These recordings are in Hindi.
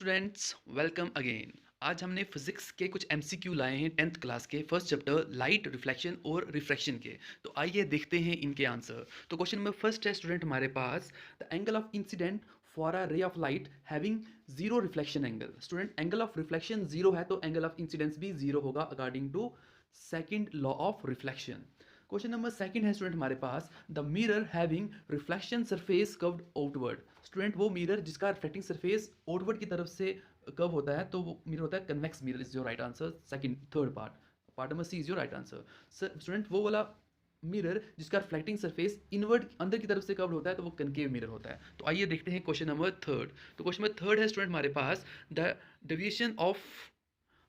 Students welcome again. आज हमने फिजिक्स के कुछ एमसीक्यू लाए हैं 10th क्लास के फर्स्ट चैप्टर लाइट रिफ्लेक्शन और रिफ्रैक्शन के। तो आइए देखते हैं इनके आंसर। तो क्वेश्चन नंबर फर्स्ट है स्टूडेंट हमारे पास, the angle of incident for a ray of light having zero reflection angle. Student angle of reflection zero है तो एंगल ऑफ इंसिडेंस भी जीरो होगा according to second law of reflection. Question number second है स्टूडेंट हमारे पास, the mirror having reflection surface curved outward. Student वो मिरर जिसका रिफ्लेक्टिंग सरफेस आउटवर्ड की तरफ से कर्व होता है तो वो मिरर होता है convex mirror. Is your right answer. Second third part number C is your right answer. Student वो वाला मिरर जिसका रिफ्लेक्टिंग सरफेस इनवर्ड अंदर की तरफ से कर्व होता है तो वो कनकेव मिरर होता है। तो आइए देखते हैं क्वेश्चन नंबर थर्ड। तो क्वेश्चन नंबर थर्ड है स्टूडेंट हमारे पास, the deviation of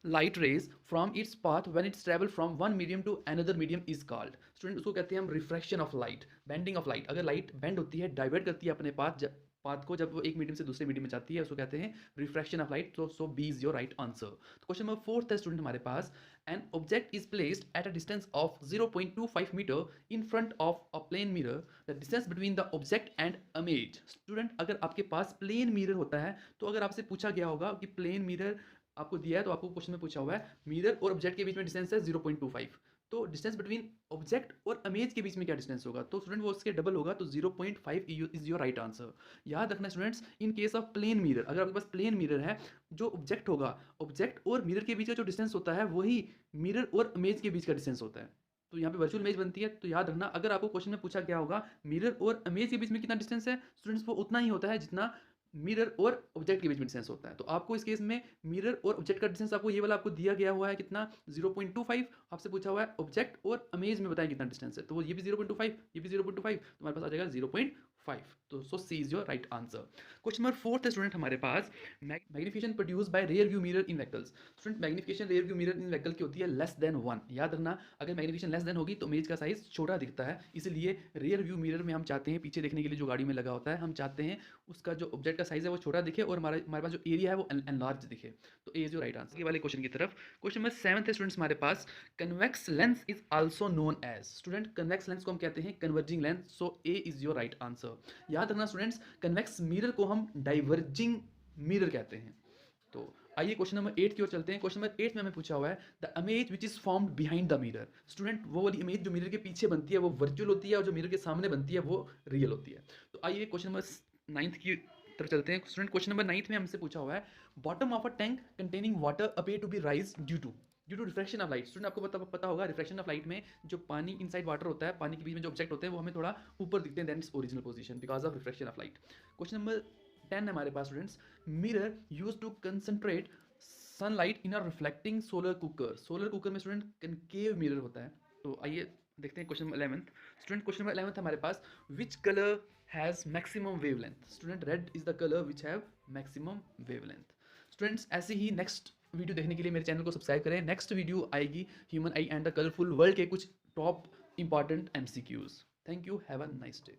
light rays from its path when it's travel from one medium to another medium is called। Student उसको कहते हैं हम refraction of light, bending of light. अगर लाइट बेंड होती है, डाइवर्ट करती है अपने पाथ को, जब वो एक मीडियम से दूसरे मीडियम में जाती है उसको कहते हैं refraction of light. So B is your right answer. तो क्वेश्चन नंबर फोर्थ है स्टूडेंट हमारे पास, an object is placed at a distance of 0.25 metre in front of a plane mirror, the distance between the object and image. Student अगर आपके पास प्लेन मिरर होता है तो अगर आपसे पूछा गया होगा कि प्लेन मिरर आपको दिया है तो आपको क्वेश्चन में पूछा हुआ है मिरर और ऑब्जेक्ट के बीच में डिस्टेंस है 0.25, तो डिस्टेंस बिटवीन ऑब्जेक्ट और इमेज के बीच में क्या डिस्टेंस होगा? तो स्टूडेंट वो उसके डबल होगा, तो 0.5 इज योर राइट आंसर। याद रखना students, in case of plane mirror, अगर आपके पास प्लेन मिरर है, जो ऑब्जेक्ट होगा, ऑब्जेक्ट और मिरर के बीच का जो डिस्टेंस होता है वही मिरर और इमेज के बीच का डिस्टेंस होता है। तो यहाँ पे वर्चुअल इमेज बनती है। तो याद रखना, अगर आपको क्वेश्चन में पूछा गया होगा मिरर और इमेज के बीच में कितना डिस्टेंस है, स्टूडेंट्स वो उतना ही होता है जितना मिरर और ऑब्जेक्ट के बीच में डिस्टेंस होता है। तो आपको इस केस में मिरर और ऑब्जेक्ट का डिस्टेंस आपको ये वाला आपको दिया गया हुआ है कितना, 0.25। आपसे पूछा हुआ है ऑब्जेक्ट और इमेज में बताएं कितना डिस्टेंस है, तो वो ये भी 0.25, ये भी 0.25, तो हमारे पास आ जाएगा 0.5। तो so C is your right answer. Question number fourth है स्टूडेंट हमारे पास, magnification produce by rear view mirror in vehicles. Student magnification rear view mirror in vehicle की होती है लेस देन 1। याद रखना, अगर मैग्निफिकेशन लेस देन होगी तो इमेज का साइज छोटा दिखता है, इसलिए रियर व्यू मिरर में हम चाहते हैं पीछे देखने के लिए जो गाड़ी में लगा होता है, हम चाहते हैं उसका जो ऑब्जेक्ट का साइज है वो छोटा दिखे और हमारे हमारे पास जो एरिया है वो एनलार्ज दिखे। तो A is your right answer. ये वाले क्वेश्चन की तरफ, क्वेश्चन नंबर सेवंथ है स्टूडेंट्स हमारे पास, convex lens is also known as. Student convex lens को हम कहते हैं converging lens. So A is your right answer. याद रखना स्टूडेंट्स, कन्वेक्स मिरर को हम डाइवर्जिंग मिरर कहते हैं। तो आइए क्वेश्चन नंबर 8 की ओर चलते हैं। क्वेश्चन नंबर 8 में हमें पूछा हुआ है, the image which is formed behind the mirror. Student वो वाली इमेज जो मिरर के पीछे बनती है वो वर्चुअल होती है और जो मिरर के सामने बनती है वो रियल होती है। तो आइए क्वेश्चन नंबर 9 की तरफ चलते हैं। स्टूडेंट क्वेश्चन नंबर 9 में हमसे पूछा हुआ है, bottom of a tank containing water appear to be rise due to refraction of light. Student आपको पता होगा रिफ्रैक्शन ऑफ लाइट में जो पानी इनसाइड वाटर होता है, पानी के बीच में जो ऑब्जेक्ट होते हैं वो हमें थोड़ा ऊपर दिखते हैं than its original position because of refraction of light. Question number 10 है हमारे पास students, mirror use to concentrate sunlight in a reflecting solar cooker. Solar cooker में स्टूडेंट कनकेव मिरर होता है। तो आइए देखते हैं question number 11। Student question number 11 हमारे पास, which colour has maximum wavelength. Student red is the colour which have maximum wavelength. Students ऐसे ही नेक्स्ट वीडियो देखने के लिए मेरे चैनल को सब्सक्राइब करें। नेक्स्ट वीडियो आएगी human I and the colourful world के कुछ top important MCQs. Thank you, have a nice day.